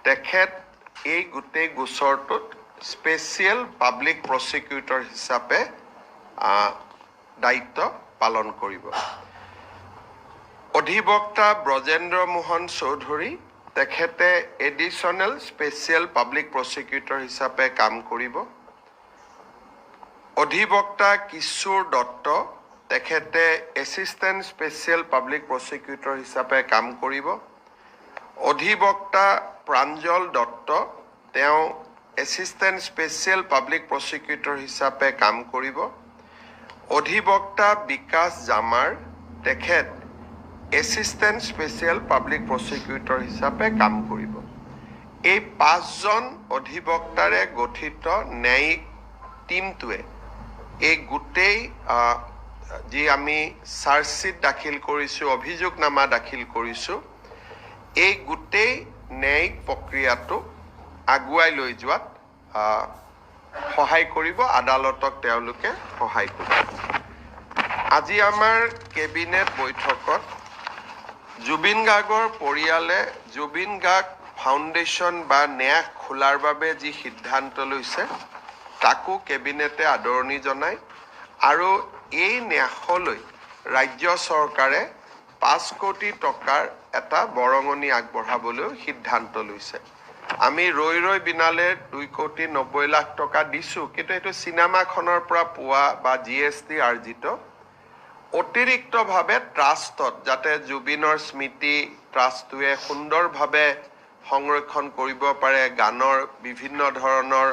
তেখেত এই গোটেই গোচৰটোত স্পেচিয়েল পাব্লিক প্ৰচিকিউটৰ হিচাপে দায়িত্ব পালন কৰিব। অধিবক্তা ব্ৰজেন্দ্ৰ মোহন চৌধুৰী তেখেতে এডিশ্যনেল স্পেচিয়েল পাব্লিক প্ৰচিকিউটৰ হিচাপে কাম কৰিব। অধিবক্তা কিশোৰ দত্ত তেখেতে এছিষ্টেণ্ট স্পেচিয়েল পাব্লিক প্ৰচিকিউটৰ হিচাপে কাম কৰিব। অধিবক্তা প্ৰাঞ্জল দত্ত তেওঁ এছিষ্টেণ্ট স্পেচিয়েল পাব্লিক প্ৰচিকিউটৰ হিচাপে কাম কৰিব। অধিবক্তা বিকাশ জামাৰ তেখেত এছিষ্টেণ্ট স্পেচিয়েল পাব্লিক প্ৰচিকিউটৰ হিচাপে কাম কৰিব। এই 5জন অধিবক্তাৰে গঠিত ন্যায়িক টিমটোৱে এই গোটেই যি আমি চাৰ্জশ্বীট দাখিল কৰিছোঁ, অভিযোগনামা দাখিল কৰিছোঁ, এই গোটেই ন্যায়িক প্ৰক্ৰিয়াটো আগুৱাই লৈ যোৱাত সহায় কৰিব, আদালতক তেওঁলোকে সহায় কৰিব। আজি আমাৰ কেবিনেট বৈঠকত জুবিন গাৰ্গৰ পৰিয়ালে জুবিন গাৰ্গ ফাউণ্ডেশ্যন বা ন্যাস খোলাৰ বাবে যি সিদ্ধান্ত লৈছে তাকো কেবিনেটে আদৰণি জনায় আৰু এই ন্যাসলৈ ৰাজ্য চৰকাৰে 5 কোটি টকাৰ এটা বৰঙণি আগবঢ়াবলৈ সিদ্ধান্ত লৈছে। আমি ৰৈ বিনালে 2 কোটি 90 লাখ টকা দিছোঁ, কিন্তু এইটো চিনেমাখনৰ পৰা পোৱা বা GST আৰ্জিত অতিৰিক্তভাৱে ট্ৰাষ্টত যাতে জুবিনৰ স্মৃতি ট্ৰাষ্টটোৱে সুন্দৰভাৱে সংৰক্ষণ কৰিব পাৰে, গানৰ বিভিন্ন ধৰণৰ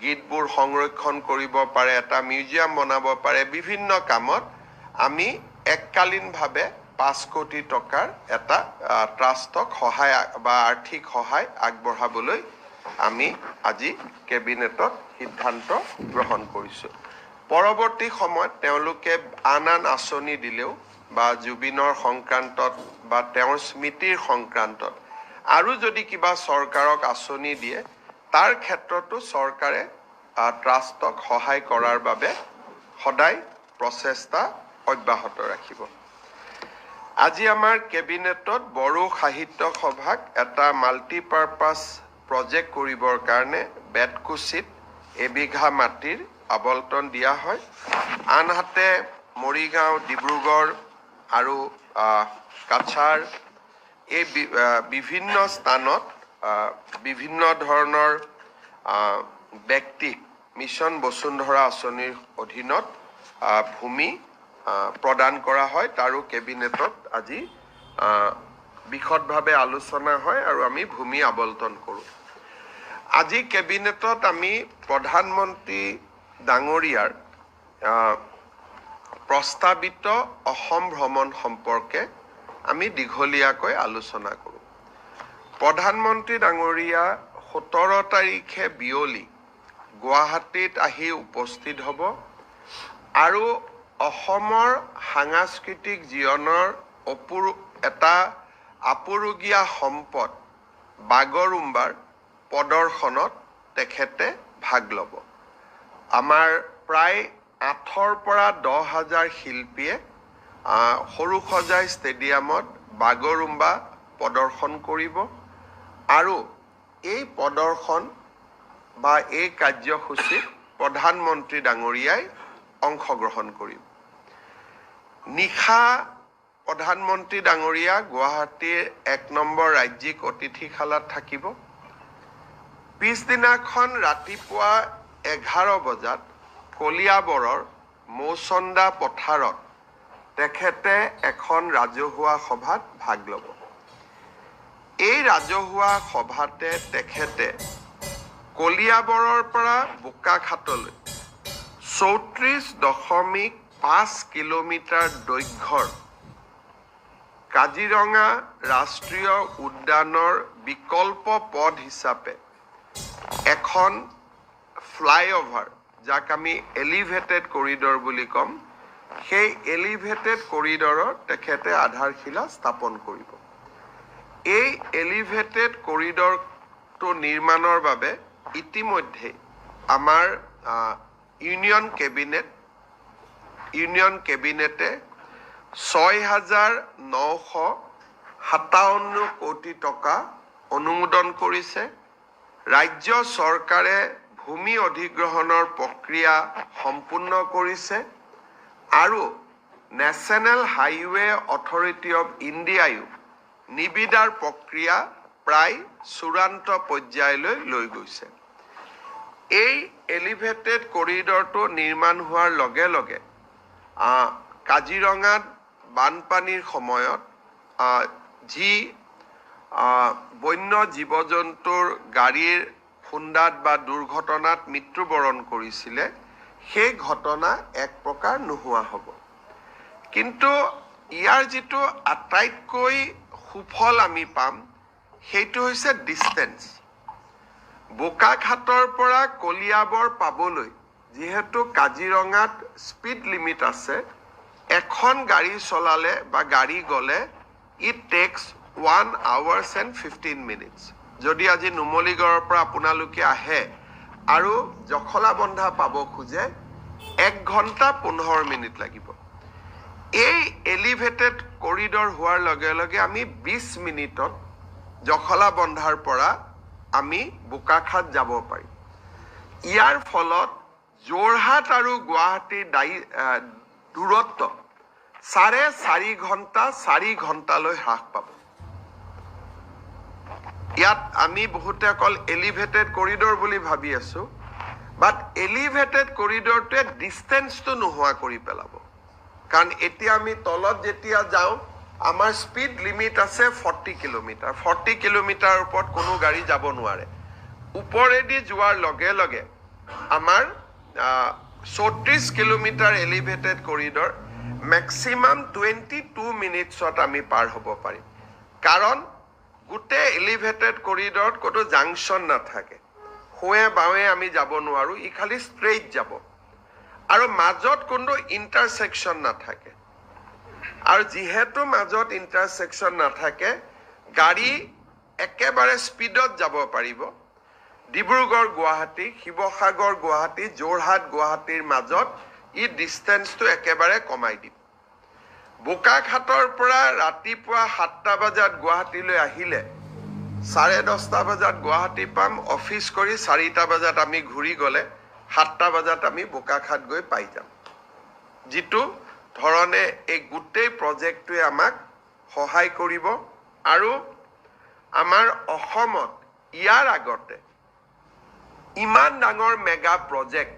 গীতবোৰ সংৰক্ষণ কৰিব পাৰে, এটা মিউজিয়াম বনাব পাৰে, বিভিন্ন কামত আমি এককালীনভাৱে 5 কোটি টকাৰ এটা ট্ৰাষ্টক সহায় বা আৰ্থিক সহায় আগবঢ়াবলৈ আমি আজি কেবিনেটত সিদ্ধান্ত গ্ৰহণ কৰিছোঁ। পৰৱৰ্তী সময়ত তেওঁলোকে আন আঁচনি দিলেও বা জুবিনৰ সংক্ৰান্তত বা তেওঁৰ স্মৃতিৰ সংক্ৰান্তত আৰু যদি কিবা চৰকাৰক আঁচনি দিয়ে তাৰ ক্ষেত্ৰতো চৰকাৰে ট্ৰাষ্টক সহায় কৰাৰ বাবে সদায় প্ৰচেষ্টা অব্যাহত ৰাখিব। আজি আমাৰ কেবিনেটত বড়ো সাহিত্য সভাক এটা মাল্টিপাৰ্পাছ প্ৰজেক্ট কৰিবৰ কাৰণে বেতকুচিত এবিঘা মাটিৰ আবণ্টন দিয়া হয়। আনহাতে মৰিগাঁও, ডিব্ৰুগড় আৰু কাছাৰ এই বিভিন্ন স্থানত বিভিন্ন ধৰণৰ ব্যক্তিক মিছন বসুন্ধৰা আঁচনিৰ অধীনত ভূমি প্ৰদান কৰা হয়। তাৰো কেবিনেটত আজি বিশদভাৱে আলোচনা হয় আৰু আমি ভূমি আবণ্টন কৰোঁ। আজি কেবিনেটত আমি প্ৰধানমন্ত্ৰী ডাঙৰীয়াৰ প্ৰস্তাৱিত অসম ভ্ৰমণ সম্পৰ্কে আমি দীঘলীয়াকৈ আলোচনা কৰোঁ। প্ৰধানমন্ত্ৰী ডাঙৰীয়া 17 তাৰিখে বিয়লি গুৱাহাটীত আহি উপস্থিত হ'ব আৰু অসমৰ সাংস্কৃতিক জীৱনৰ এটা আপুৰুগীয়া সম্পদ বাগৰুম্বাৰ প্ৰদৰ্শনত তেখেতে ভাগ ল'ব। আমাৰ প্ৰায় 8ৰ পৰা 10,000 শিল্পীয়ে সৰুসজাই ষ্টেডিয়ামত বাগৰুম্বা প্ৰদৰ্শন কৰিব আৰু এই প্ৰদৰ্শন বা এই কাৰ্যসূচীত প্ৰধানমন্ত্ৰী ডাঙৰীয়াই অংশগ্ৰহণ কৰিব। নিশা প্ৰধানমন্ত্ৰী ডাঙৰীয়া গুৱাহাটীৰ 1 নম্বৰ ৰাজ্যিক অতিথিশালাত থাকিব। পিছদিনাখন ৰাতিপুৱা 11 বজাত কলিয়াবৰৰ মৌচন্দা পথাৰত তেখেতে এখন ৰাজহুৱা সভাত ভাগ ল'ব। এই ৰাজহুৱা সভাতে তেখেতে কলিয়াবৰৰ পৰা বোকাখাতলৈ 34.5 কিলোমিটাৰ দৈৰ্ঘ্যৰ কাজিৰঙা ৰাষ্ট্ৰীয় উদ্যানৰ বিকল্প পথ হিচাপে এখন ফ্লাইঅভাৰ, যাক আমি এলিভেটেড কৰিডৰ বুলি ক'ম, সেই এলিভেটেড কৰিডৰৰ তেখেতে আধাৰশিলা স্থাপন কৰিব। এই এলিভেটেড কৰিডৰটো নিৰ্মাণৰ বাবে ইতিমধ্যে আমাৰ ইউনিয়ন কেবিনেটে 6,957 কোটি টকা অনুমোদন কৰিছে ৰাজ্য চৰকাৰে ভূমি অধিগ্ৰহণৰ প্ৰক্ৰিয়া সম্পূৰ্ণ কৰিছে আৰু নেশ্যনেল হাইৱে অথৰিটি অফ ইণ্ডিয়ায়ো নিবিদাৰ প্ৰক্ৰিয়া প্ৰায় চূড়ান্ত পৰ্যায়লৈ লৈ গৈছে এই এলিভেটেড কৰিডৰটো নিৰ্মাণ হোৱাৰ লগে লগে কাজিৰঙাত বানপানীৰ সময়ত যি বন্য জীৱ জন্তুৰ গাড়ীৰ খুন্দাত বা দুৰ্ঘটনাত মৃত্যুবৰণ কৰিছিলে সেই ঘটনা এক প্ৰকাৰ নোহোৱা হ'ব কিন্তু ইয়াৰ যিটো আটাইতকৈ সুফল আমি পাম সেইটো হৈছে ডিষ্টেন্স বোকাখাটৰ পৰা কলিয়াবৰ পাবলৈ যিহেতু কাজিৰঙাত স্পীড লিমিট আছে এখন গাড়ী চলালে বা গাড়ী গ'লে it takes 1 hours and 15 minutes যদি আজি নুমলীগড়ৰ পৰা আপোনালোকে আহে আৰু জখলাবন্ধা পাব খোজে 1 ঘণ্টা 15 মিনিট লাগিব এই এলিভেটেড কৰিডৰ হোৱাৰ লগে লগে আমি 20 মিনিটত জখলাবন্ধাৰ পৰা আমি বোকাখাট যাব পাৰিম ইয়াৰ ফলত যোৰহাট আৰু গুৱাহাটীৰ দূৰত্ব 4.5 ঘণ্টা 4 ঘণ্টালৈ হ্ৰাস পাব ইয়াত আমি বহুতে অকল এলিভেটেড কৰিডৰ বুলি ভাবি আছো বাট এলিভেটেড কৰিডৰটোৱে ডিষ্টেন্সটো নোহোৱা কৰি পেলাব কাৰণ এতিয়া আমি তলত যেতিয়া যাওঁ আমাৰ স্পীড লিমিট আছে 40 কিলোমিটাৰ 40 কিলোমিটাৰ ওপৰত কোনো গাড়ী যাব নোৱাৰে ওপৰেদি যোৱাৰ লগে লগে আমাৰ 34 কিলোমিটাৰ এলিভেটেড কৰিডৰ ম্যাক্সিমাম 22 মিনিটছত আমি পাৰ হ'ব পাৰিম কাৰণ গোটেই এলিভেটেড কৰিডৰত কোনো জাংচন নাথাকে হোৱে বাৱে আমি যাব নোৱাৰো ই খালি ষ্ট্ৰেইট যাব আৰু মাজত কোনো ইন্টাৰসেকশন নাথাকে আৰু যেহেতু মাজত ইন্টাৰসেকশন নাথাকে গাড়ী একেবাৰে স্পীডত যাব পাৰিব ডিব্ৰুগড় গুৱাহাটী শিৱসাগৰ গুৱাহাটী যোৰহাট গুৱাহাটীৰ মাজত ই ডিষ্টেন্সটো একেবাৰে কমাই দিব বোকাখাটৰ পৰা ৰাতিপুৱা 7টা বজাত গুৱাহাটীলৈ আহিলে 10:30 বজাত গুৱাহাটী পাম অফিচ কৰি 4টা বজাত আমি ঘূৰি গলে 7টা বজাত আমি বোকাখাট গৈ পাই যাম যিটো ধৰণে এই গোটেই প্ৰজেক্টটোৱে আমাক সহায় কৰিব আৰু আমাৰ অসমত ইয়াৰ আগতে ইমান ডাঙৰ মেগা প্ৰজেক্ট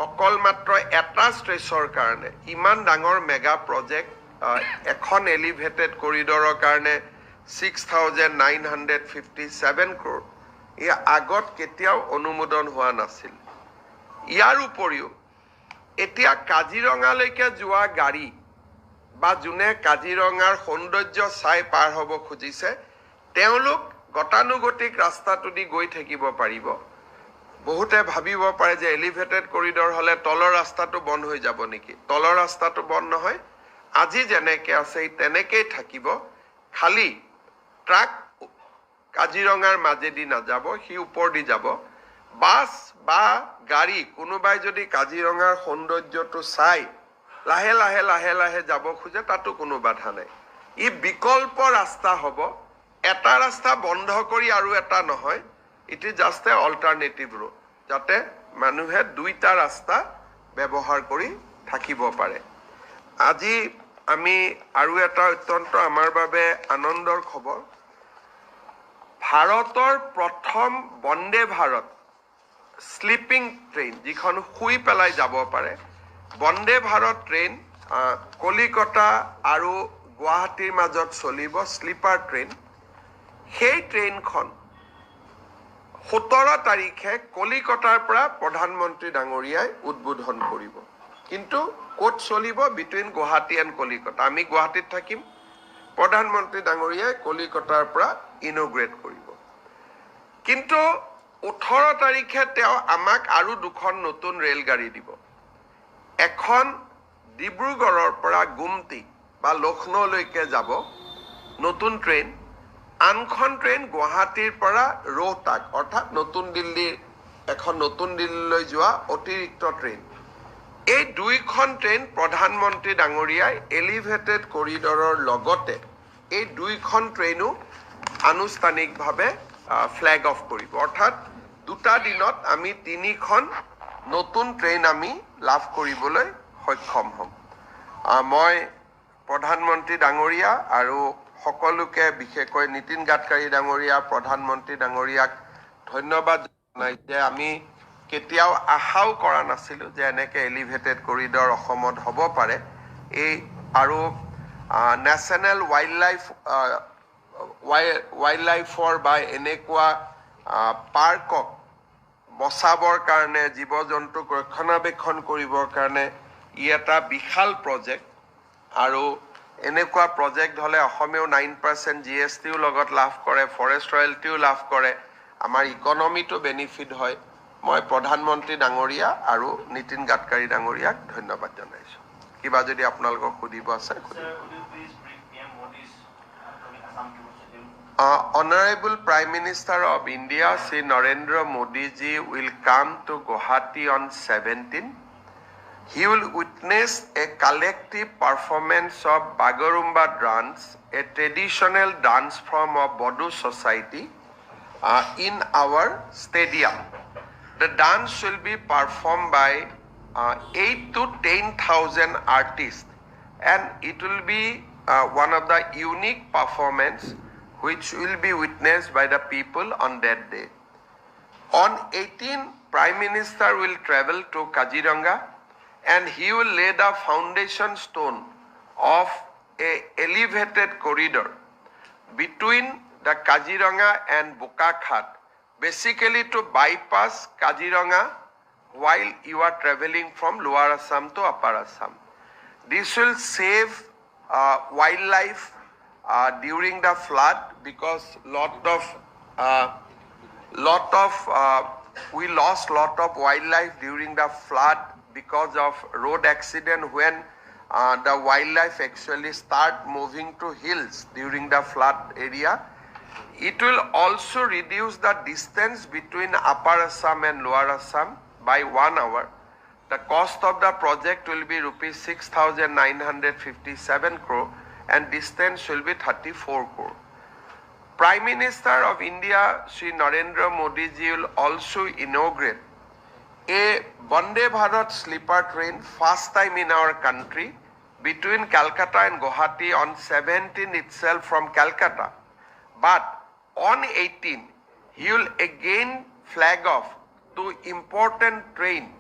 অকল মাত্ৰ এটা ষ্ট্ৰেচৰ কাৰণে ইমান ডাঙৰ মেগা প্ৰজেক্ট এখন এলিভেটেড কৰিডৰৰ কাৰণে 6,957 crore এই আগত কেতিয়াও অনুমোদন হোৱা নাছিল ইয়াৰ উপৰিও এতিয়া কাজিৰঙালৈকে যোৱা গাড়ী বা যোনে কাজিৰঙাৰ সৌন্দৰ্য চাই পাৰ হ'ব খুজিছে তেওঁলোক গতানুগতিক ৰাস্তাটো দি গৈ থাকিব পাৰিব বহুতে ভাবিব পাৰে যে এলিভেটেড কৰিডৰ হলে তলৰ ৰাস্তাটো বন্ধ হৈ যাব নেকি তলৰ ৰাস্তাটো বন্ধ নহয় আজি যেনেকে আছে তেনেকেই থাকিব খালি ট্ৰাক কাজিৰঙাৰ মাজেদি নাযাব হি ওপৰ দি যাব বাস বা গাড়ী কোনোবাই যদি কাজিৰঙাৰ সৌন্দৰ্যটো চাই লাহে লাহে লাহে লাহে যাব খোজে তাতো কোনো বাধা নাই ই বিকল্প ৰাস্তা হ'ব এটা ৰাস্তা বন্ধ কৰি আৰু এটা নহয় it is just A alternative road যাতে মানুহে দুইটা ৰাস্তা ব্যৱহাৰ কৰি থাকিব পাৰে আজি আমি আৰু এটা অত্যন্ত আমাৰ বাবে আনন্দৰ খবৰ ভাৰতৰ প্ৰথম বন্দে ভাৰত স্লিপিং ট্ৰেইন যিখন শুই পেলাই যাব পাৰে বন্দে ভাৰত ট্ৰেইন কলিকতা আৰু গুৱাহাটীৰ মাজত চলিব স্লিপাৰ ট্ৰেইন সেই ট্ৰেইনখন 17 তাৰিখে কলিকতাৰ পৰা প্ৰধানমন্ত্ৰী ডাঙৰীয়াই উদ্বোধন কৰিব কিন্তু কোট চলিব বিটুইন গুৱাহাটী এণ্ড কলিকতা আমি গুৱাহাটীত থাকিম প্ৰধানমন্ত্ৰী ডাঙৰীয়াই কলিকতাৰ পৰা ইনগ্ৰেট কৰিব কিন্তু 18 তাৰিখে তেওঁ আমাক আৰু দুখন নতুন ৰেলগাড়ী দিব এখন ডিব্ৰুগড়ৰ পৰা গুমটি বা লক্ষ্ণৌলৈকে যাব নতুন ট্ৰেইন আনখন ট্ৰেইন গুৱাহাটীৰ পৰা ৰোহতাক অৰ্থাৎ নতুন দিল্লীৰ এখন নতুন দিল্লীলৈ যোৱা অতিৰিক্ত ট্ৰেইন এই দুইখন ট্ৰেইন প্ৰধানমন্ত্ৰী ডাঙৰীয়াই এলিভেটেড কৰিডৰৰ লগতে এই দুইখন ট্ৰেইনো আনুষ্ঠানিকভাৱে ফ্ল্যাগ অফ কৰিব অৰ্থাৎ দুটা দিনত আমি 3খন নতুন ট্ৰেইন আমি লাভ কৰিবলৈ সক্ষম হ'ম মই প্ৰধানমন্ত্ৰী ডাঙৰীয়া আৰু সকলোকে বিশেষকৈ নীতিন গাডকাৰী ডাঙৰীয়া প্ৰধানমন্ত্ৰী ডাঙৰীয়াক ধন্যবাদ জনাই যে আমি কেতিয়াও আশাও কৰা নাছিলো যে এনেকে এলিভেটেড কৰিডৰ অসমত হ'ব পাৰে এই আৰু নেশ্যনেল ৱাইল্ডলাইফৰ বা এনেকুৱা পাৰ্কক বচাবৰ কাৰণে জীৱ জন্তুক ৰক্ষণাবেক্ষণ কৰিবৰ কাৰণে ই এটা বিশাল প্ৰজেক্ট আৰু এনেকুৱা প্ৰজেক্ট হ'লে অসমেও 9% GSTও লগত লাভ কৰে ফৰেষ্ট ৰয়েলটিও লাভ কৰে আমাৰ ইকনমিটো বেনিফিট হয় মই প্ৰধানমন্ত্ৰী ডাঙৰীয়া আৰু নীতিন গাডকাৰী ডাঙৰীয়াক ধন্যবাদ জনাইছো কিবা যদি আপোনালোকক সুধিব আছে Honorable Prime Minister of India, Sri Narendra Modi ji will come to Guwahati on 17. He will witness a collective performance of Bagurumba dance, a traditional dance form of Bodo society, in our stadium. The dance will be performed by 8 to 10,000 artists, and it will be one of the unique performance which will be witnessed by the people on that day. On 18, Prime Minister will travel to Kaziranga and he will lay the foundation stone of a elevated corridor between the Kaziranga and Bokakhat, basically to bypass Kaziranga while you are traveling from Lower Assam to Upper Assam. This will save wildlife during the flood because we lost lot of wildlife during the flood because of road accident when the wildlife actually start moving to hills during the flood area. It will also reduce the distance between Upper Assam and Lower Assam by 1 hour. The cost of the project will be rupees 6,957 crore and distance will be 34 crore. Prime Minister of India, Sri Narendra Modi ji will also inaugurate a Vande Bharat sleeper train, first time in our country, between Calcutta and Guwahati on 17 itself from Calcutta. But on 18, he will again flag off two important train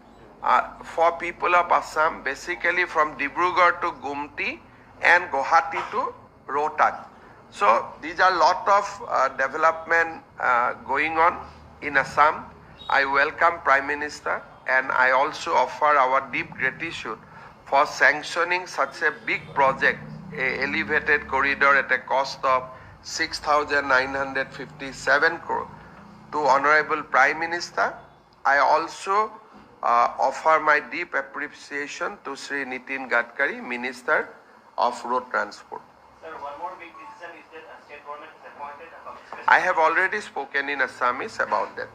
for people of Assam, basically from Dibrugarh to Gumti and Guwahati to Rohtak. So these are lot of development going on in Assam. I welcome Prime Minister and I also offer our deep gratitude for sanctioning such a big project, a elevated corridor at a cost of 6,957 crore to Honorable Prime Minister. I also offer my deep appreciation to Sri Nitin Gadkari, Minister of Road Transport. Sir, one more big decision is that state government has appointed a I have already spoken in Assamese about that.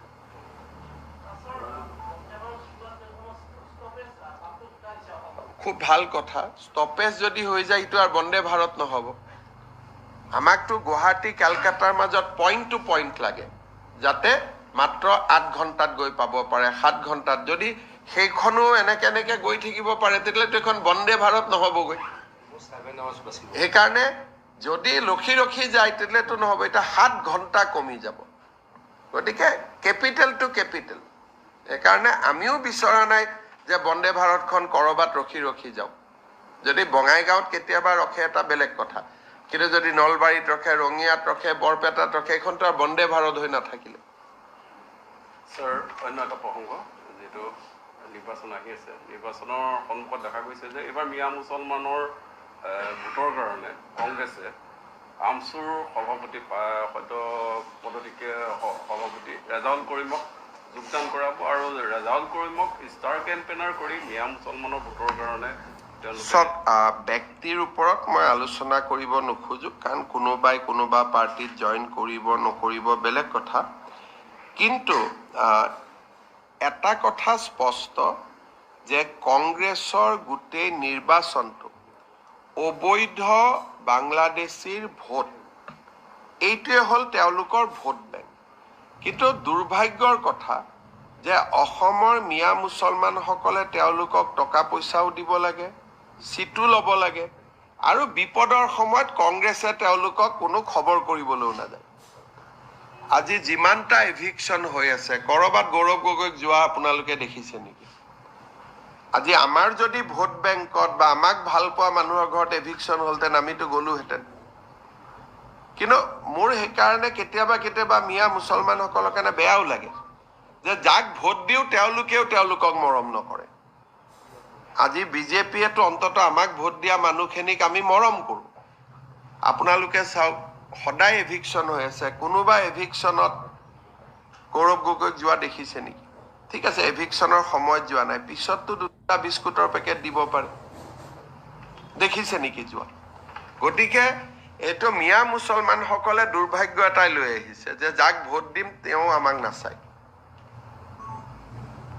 খুব ভাল কথা stoppage যদি হৈ যায় ইটো আর বন্দে ভারত নহব আমাকতো গুৱাহাটী কলকাতাৰ মাজত পইণ্ট টু পইণ্ট লাগে যাতে মাত্ৰ 8 ঘণ্টাত গৈ পাব পাৰে 7 ঘণ্টাত যদি সেইখনো এনেকে গৈ থাকিব পাৰে তেতিয়ালে তো এখন বন্দে ভাৰত নহবগৈ সেইকাৰণে যদি ৰখি যায় তেতিয়ালে তো নহব এটা 7 ঘণ্টা কমি যাব গতিকে ক্যাপিটাল টু ক্যাপিটাল সেইকাৰণে আমিও বিচৰা নাই যে বন্দে ভাৰতখন কৰবাত ৰখি যাও যদি বঙাইগাঁৱত কেতিয়াবা ৰখে এটা বেলেগ কথা কিন্তু যদি নলবাৰীত ৰখে ৰঙিয়াত ৰখে বৰপেটাত ৰখে এখন তো বন্দে ভাৰত হৈ নাথাকিলে স্যাৰ অন্য এটা প্ৰসংগ যেটো নিৰ্বাচন আহি আছে নিৰ্বাচনৰ সন্মুখত দেখা গৈছে যে এবাৰ মিয়া মুছলমানৰ ভোটৰ কাৰণে কংগ্ৰেছে আমচুৰ সভাপতি সদ্য পদটিকে সভাপতি ৰেজাউল কৰিমক যোগদান কৰাব আৰু ৰেজাউল কৰিমক ষ্টাৰ কেম্পেইনাৰ কৰি মিয়া মুছলমানৰ ভোটৰ কাৰণে সব ব্যক্তিৰ ওপৰত মই আলোচনা কৰিব নোখোজো কাৰণ কোনোবা পাৰ্টিত জয়েন কৰিব নকৰিব বেলেগ কথা কিন্তু এটা কথা স্পষ্ট যে কংগ্ৰেছৰ গোটেই নিৰ্বাচনটো অবৈধ বাংলাদেশীৰ ভোট এইটোৱে হল তেওঁলোকৰ ভোট বেংক কিন্তু দুৰ্ভাগ্যৰ কথা যে অসমৰ মিয়া মুছলমানসকলে তেওঁলোকক টকা পইচাও দিব লাগে, চিটো ল'ব লাগে, আৰু বিপদৰ সময়ত কংগ্ৰেছে তেওঁলোকক কোনো খবৰ কৰিবলৈও নাযায়। আজি যিমানটা এভিকশ্যন হৈ আছে, কৰবাত গৌৰৱ গগৈক যোৱা আপোনালোকে দেখিছে নেকি? আজি আমাৰ যদি ভোট বেংকত বা আমাক ভাল পোৱা মানুহৰ ঘৰত এভিকশ্যন হ'লহেঁতেন আমিতো গ'লোহেঁতেন। কিন্তু মোৰ সেইকাৰণে কেতিয়াবা মিয়া মুছলমানসকলৰ কাৰণে বেয়াও লাগে যে যাক ভোট দিওঁ তেওঁলোকেও তেওঁলোকক মৰম নকৰে। আজি বিজেপিয়েতো অন্ততঃ আমাক ভোট দিয়া মানুহখিনিক আমি মৰম কৰোঁ। আপোনালোকে চাওক, সদায় এভিকশ্যন হৈ আছে। কোনোবা এভিকশ্যনত গৌৰৱ গগৈক যোৱা দেখিছে নেকি? ঠিক আছে, এভিকশ্যনৰ সময়ত যোৱা নাই, পিছততো 2টা বিস্কুটৰ পেকেট দিব পাৰে। দেখিছে নেকি যোৱা? গতিকে এইটো মিয়া মুছলমানসকলে দুৰ্ভাগ্য এটাই লৈ আহিছে যে যাক ভোট দিম তেওঁ আমাক নাচায়।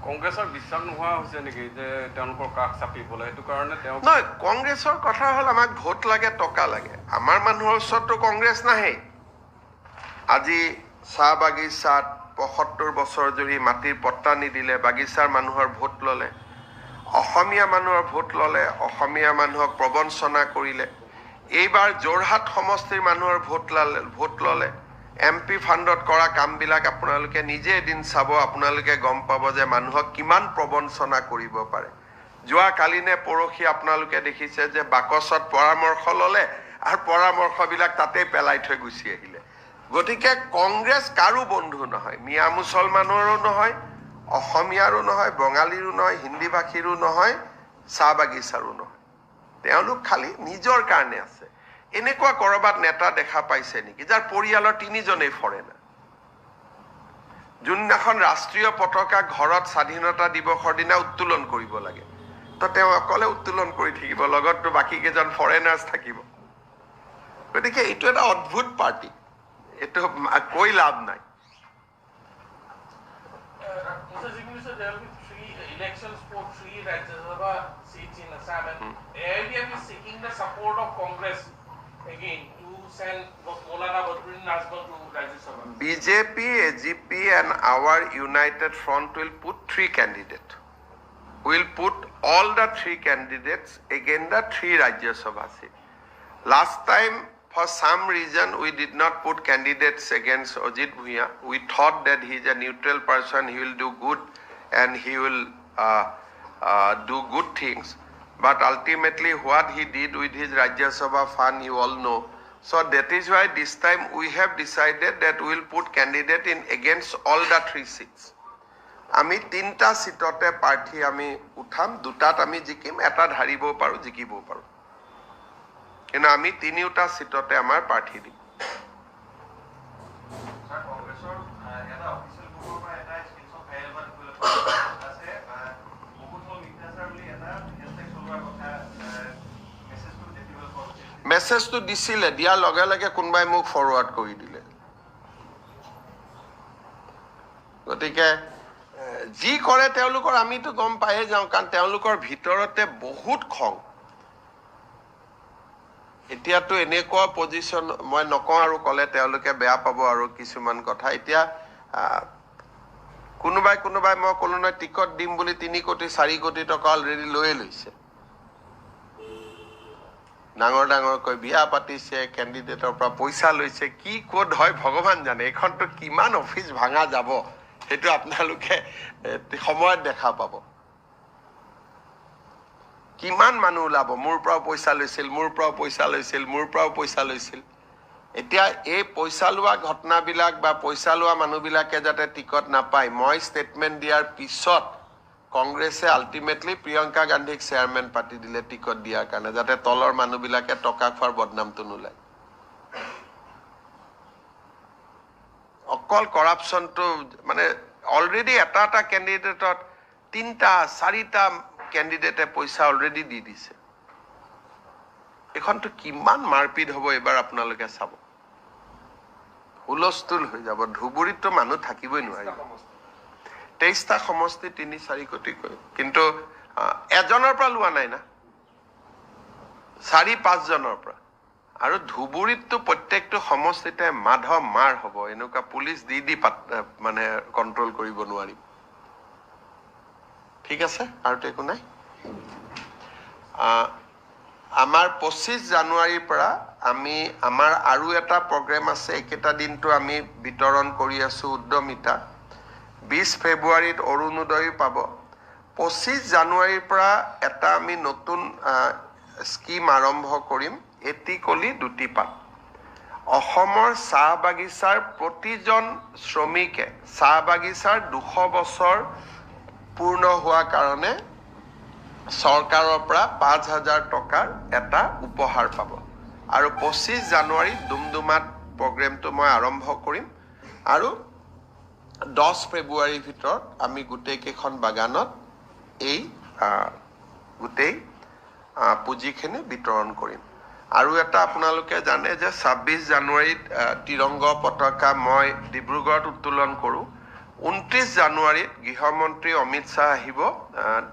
কংগ্ৰেছৰ বিশ্বাস নোহোৱা হৈছে নেকি যে তেওঁলোকৰ কাষ চাপিবলৈ? সেইটো কাৰণে তেওঁ নহয়, কংগ্ৰেছৰ কথা হ'ল আমাক ভোট লাগে, টকা লাগে। আমাৰ মানুহৰ ওচৰততো কংগ্ৰেছ নাহেই। আজি চাহ বাগিচাত ৭৫ বছৰ জুৰি মাটিৰ পট্টা নিদিলে, বাগিচাৰ মানুহৰ ভোট ল'লে, অসমীয়া মানুহৰ ভোট ল'লে, অসমীয়া মানুহক প্ৰবঞ্চনা কৰিলে। এইবাৰ যোৰহাট সমষ্টিৰ মানুহৰ ভোট ল'লে। MP ফাণ্ডত কৰা কামবিলাক আপোনালোকে নিজে এদিন চাব, আপোনালোকে গম পাব যে মানুহক কিমান প্ৰবঞ্চনা কৰিব পাৰে। যোৱাকালি নে পৰহি আপোনালোকে দেখিছে যে বাকচত পৰামৰ্শ ল'লে আৰু পৰামৰ্শবিলাক তাতেই পেলাই থৈ গুচি আহিলে। গতিকে কংগ্ৰেছ কাৰো বন্ধু নহয়, মিয়া মুছলমানৰো নহয়, অসমীয়াৰো নহয়, বঙালীৰো নহয়, হিন্দী ভাষীৰো নহয়, চাহ বাগিচাৰো নহয়। তেওঁলোক খালি নিজৰ কাৰণে আছে। এনেকুৱা কৰবাত নেতা দেখা পাইছে নেকি যাৰ পৰিয়ালৰ 3জনেই ফৰেনাৰ? যোনদিনাখন ৰাষ্ট্ৰীয় পতাকা ঘৰত স্বাধীনতা দিৱসৰ দিনা উত্তোলন কৰিব লাগে, তো তেওঁ অকলে উত্তোলন কৰি থাকিব, লগততো বাকী কেইজন ফৰেনাৰ্ছ থাকিব। গতিকে এইটো এটা অদ্ভুত পাৰ্টি, এইটো কৈ লাভ নাই। Mr. Zigmund, sir, there will be 3 elections for 3 Rajya Sabha seats in Assam, and AIDF is seeking the support of Congress again to send Maulana Badruddin Nazbag to Rajya Sabha. BJP, AGP and our united front will put 3 candidates. We'll put all the 3 candidates against the 3 Rajya Sabha seats. Last time, for some reason, we did not put candidates against Ajit Bhuiya. We thought that he is a neutral person, he will do good and he will do good things. But ultimately what he did with his Rajya Sabha fund, you all know. So that is why this time we have decided that we will put candidate in against all the 3 seats. আমি 3টা সিটতে প্ৰাৰ্থী আমি উঠাম, 2টাত আমি জিকিম, 1টাত হাৰিব পাৰোঁ, জিকিব পাৰোঁ। কিন্তু আমি 3টা সিটতে আমাৰ প্ৰাৰ্থী দিম। Sir, কংগ্ৰেছৰ এটা অফিচিয়েল গ্ৰুপৰ পৰা এটা স্ক্ৰীনশ্বট ভাইৰেল হোৱা দেখিবলৈ পোৱা আছে। বহুত মিথ্যাচাৰ বুলি এটা হেছটেগ চলোৱাৰ কথা মেছেজটো দেখিবলৈ পোৱা গৈছে। মেছেজটো দিছিলে, দিয়াৰ লগে লগে কোনোবাই মোক ফৰৱাৰ্ড কৰি দিলে। গতিকে যি কৰে তেওঁলোকৰ আমিতো গম পায়ে যাওঁ, কাৰণ তেওঁলোকৰ ভিতৰতে বহুত খং। এতিয়াতো এনেকুৱা পজিশ্যন মই নকওঁ, আৰু ক'লে তেওঁলোকে বেয়া পাব আৰু কিছুমান কথা। এতিয়া কোনোবাই মই ক'লো নহয় টিকট দিম বুলি 3 কোটি 4 কোটি টকা অলৰেডি লৈয়ে লৈছে। ডাঙৰকৈ বিয়া পাতিছে, কেণ্ডিডেটৰ পৰা পইচা লৈছে, কি ক'ত হয় ভগৱান জানে। এইখনতো কিমান অফিচ ভাঙা যাব সেইটো আপোনালোকে সময়ত দেখা পাব। কিমান মানুহ ওলাব, মোৰ পৰাও পইচা লৈছিল, মোৰ পৰাও পইচা লৈছিল, মোৰ পৰাও পইচা লৈছিল। এতিয়া এই পইচা লোৱা ঘটনাবিলাক বা পইচা লোৱা মানুহবিলাকে যাতে টিকট নাপায়, মই ষ্টেটমেণ্ট দিয়াৰ পিছত কংগ্ৰেছে আল্টিমেটলি প্ৰিয়ংকা গান্ধীক চেয়াৰমেন পাতি দিলে টিকট দিয়াৰ কাৰণে, যাতে তলৰ মানুহবিলাকে টকা খোৱাৰ বদনামটো নোলায়। অকল কৰাপশ্যনটো মানে অলৰেডি এটা কেণ্ডিডেটত 3টা 4টা কেণ্ডিডেটে পইচা অলৰেডি দি দিছে। এইখনতো কিমান মাৰপিট হ'ব এইবাৰ আপোনালোকে চাব। হুলস্থুল হৈ যাব। ধুবুৰীততো মানুহ থাকিবই নোৱাৰিব। 23টা সমষ্টি 3-4 কোটিকৈ, কিন্তু এজনৰ পৰা লোৱা নাই না, 4-5 জনৰ পৰা। আৰু ধুবুৰীততো প্ৰত্যেকটো সমষ্টিতে মাধৱ মাৰ হ'ব, এনেকুৱা পুলিচ দি মানে কণ্ট্ৰল কৰিব নোৱাৰিম। ঠিক আছে, আৰুতো একো নাই। আমাৰ 25 জানুৱাৰীৰ পৰা আমাৰ আৰু এটা প্ৰগ্ৰেম আছে, একেটা দিনটো আমি বিতৰণ কৰি আছো উদ্যমিতা। 20 ফেব্ৰুৱাৰীত অৰুণোদয় পাব। 25 জানুৱাৰীৰ পৰা এটা আমি নতুন স্কিম আৰম্ভ কৰিম, এটি কলি দুটি পাত। অসমৰ চাহ বাগিচাৰ প্ৰতিজন শ্ৰমিকে চাহ বাগিচাৰ 200 বছৰ পূৰ্ণ হোৱা কাৰণে চৰকাৰৰ পৰা 5,000 টকাৰ এটা উপহাৰ পাব। আৰু 25 জানুৱাৰীত ডুমডুমাত প্ৰগ্ৰেমটো মই আৰম্ভ কৰিম। আৰু 10 ফেব্ৰুৱাৰীৰ ভিতৰত আমি গোটেইকেইখন বাগানত এই গোটেই পুঁজিখিনি বিতৰণ কৰিম। আৰু এটা আপোনালোকে জানে যে 26 জানুৱাৰীত তিৰংগ পতাকা মই ডিব্ৰুগড়ত উত্তোলন কৰোঁ। 29 জানুৱাৰীত গৃহমন্ত্ৰী অমিত শ্বাহ আহিব,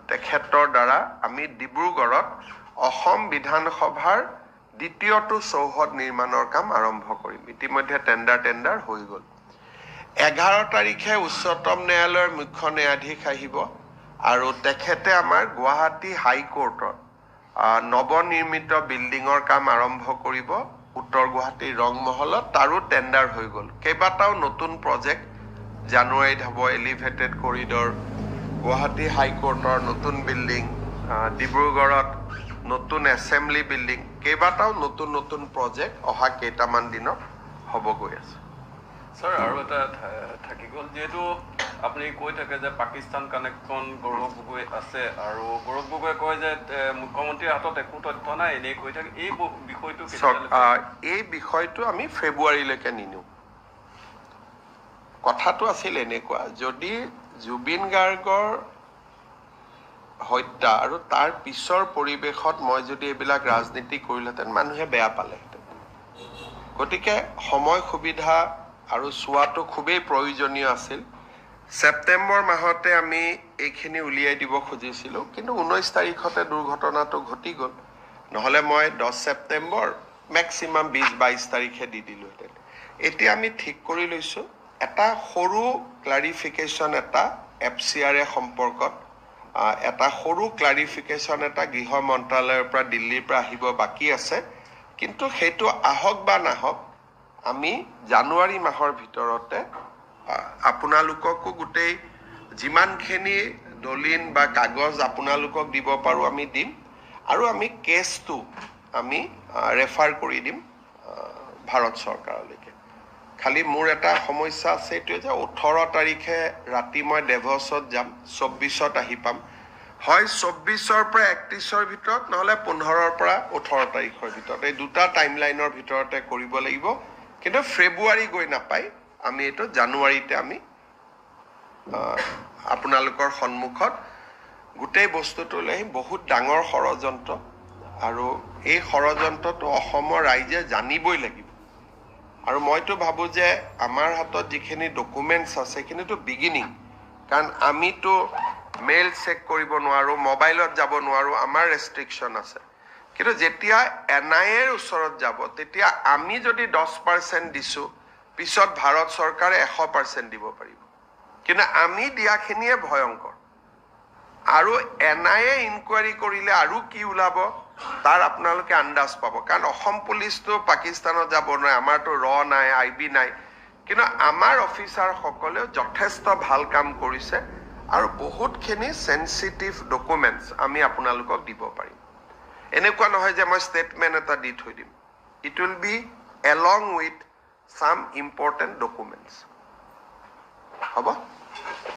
তেখেতৰ দ্বাৰা আমি ডিব্ৰুগড়ত অসম বিধানসভাৰ দ্বিতীয়টো চৌহদ নিৰ্মাণৰ কাম আৰম্ভ কৰিম। ইতিমধ্যে টেণ্ডাৰ হৈ গ'ল। 11 তাৰিখে উচ্চতম ন্যায়ালয়ৰ মুখ্য ন্যায়াধীশ আহিব আৰু তেখেতে আমাৰ গুৱাহাটী হাইকোৰ্টৰ নৱনিৰ্মিত বিল্ডিঙৰ কাম আৰম্ভ কৰিব উত্তৰ গুৱাহাটীৰ ৰংমহলত। তাৰো টেণ্ডাৰ হৈ গ'ল। কেইবাটাও নতুন প্ৰজেক্ট জানুৱাৰীত হ'ব, এলিভেটেড কৰিডৰ, গুৱাহাটী হাইকোৰ্টৰ নতুন বিল্ডিং, ডিব্ৰুগড়ত নতুন এছেম্বলি বিল্ডিং, কেইবাটাও নতুন প্ৰজেক্ট অহা কেইটামান দিনত হ'ব গৈ আছে। স্যাৰ আৰু এটা থাকি গ'ল, যিহেতু আপুনি কৈ থাকে যে পাকিস্তান কানেকশ্যন গৌৰৱ গগৈ আছে, আৰু গৌৰৱ গগৈয়ে কয় যে মুখ্যমন্ত্ৰীৰ হাতত একো তথ্য নাই, এনেই কৈ থাকে। এই বিষয়টো এই বিষয়টো আমি ফেব্ৰুৱাৰীলৈকে নিনিওঁ। কথাটো আছিল এনেকুৱা, যদি জুবিন গাৰ্গৰ হত্যা আৰু তাৰ পিছৰ পৰিৱেশত মই যদি এইবিলাক ৰাজনীতি কৰিলোহেঁতেন, মানুহে বেয়া পালেহেঁতেন। গতিকে সময় সুবিধা আৰু চোৱাটো খুবেই প্ৰয়োজনীয় আছিল। ছেপ্টেম্বৰ মাহতে আমি এইখিনি উলিয়াই দিব খুজিছিলোঁ, কিন্তু 19 তাৰিখতে দুৰ্ঘটনাটো ঘটি গ'ল। নহ'লে মই 10 ছেপ্টেম্বৰ মেক্সিমাম 20-22 তাৰিখে দি দিলোহেঁতেন। এতিয়া আমি ঠিক কৰি লৈছোঁ এটা সৰু ক্লাৰিফিকেশ্যন, এটা FCRA সম্পৰ্কত এটা সৰু ক্লাৰিফিকেশ্যন এটা গৃহ মন্ত্ৰালয়ৰ পৰা দিল্লীৰ পৰা আহিব বাকী আছে। কিন্তু সেইটো আহক বা নাহক, আমি জানুৱাৰী মাহৰ ভিতৰতে আপোনালোককো গোটেই যিমানখিনি দলিল বা কাগজ আপোনালোকক দিব পাৰোঁ আমি দিম। আৰু আমি কেছটো আমি ৰেফাৰ কৰি দিম ভাৰত চৰকাৰলৈকে। খালি মোৰ এটা সমস্যা আছে, এইটোৱে যে 18 তাৰিখে ৰাতি মই ডেভছত যাম, 24ত আহি পাম। হয় 24ৰ পৰা 31ৰ ভিতৰত, নহ'লে 15ৰ পৰা 18 তাৰিখৰ ভিতৰত, এই দুটা টাইমলাইনৰ ভিতৰতে কৰিব লাগিব। কিন্তু ফেব্ৰুৱাৰী গৈ নাপায়, আমি এইটো জানুৱাৰীতে আমি আপোনালোকৰ সন্মুখত গোটেই বস্তুটো লৈ আহিম। বহুত ডাঙৰ ষড়যন্ত্ৰ, আৰু এই ষড়যন্ত্ৰটো অসমৰ ৰাইজে জানিবই লাগিব। আৰু মইতো ভাবোঁ যে আমাৰ হাতত যিখিনি ডকুমেণ্টছ আছে সেইখিনিতো বিগিনিং, কাৰণ আমিতো মেইল চেক কৰিব নোৱাৰোঁ, মোবাইলত যাব নোৱাৰোঁ, আমাৰ ৰেষ্ট্ৰিকশ্যন আছে। কিন্তু যেতিয়া NIAৰ ওচৰত যাব, তেতিয়া আমি যদি 10% দিছোঁ, পিছত ভাৰত চৰকাৰে 100% দিব পাৰিব। কিন্তু আমি দিয়াখিনিয়ে ভয়ংকৰ। আৰু NIA ইনকুৱাৰী কৰিলে আৰু কি ওলাব তাৰ আপোনালোকে আন্দাজ পাব। কাৰণ অসম পুলিচটো পাকিস্তানত যাব নোৱাৰে, আমাৰতো নাই, IB নাই। কিন্তু আমাৰ অফিচাৰসকলেও যথেষ্ট ভাল কাম কৰিছে, আৰু বহুতখিনি চেনচিটিভ ডকুমেণ্টছ আমি আপোনালোকক দিব পাৰিম। এনেকুৱা নহয় যে মই ষ্টেটমেণ্ট এটা দি থৈ দিম। It will be along with some important documents. হ'ব?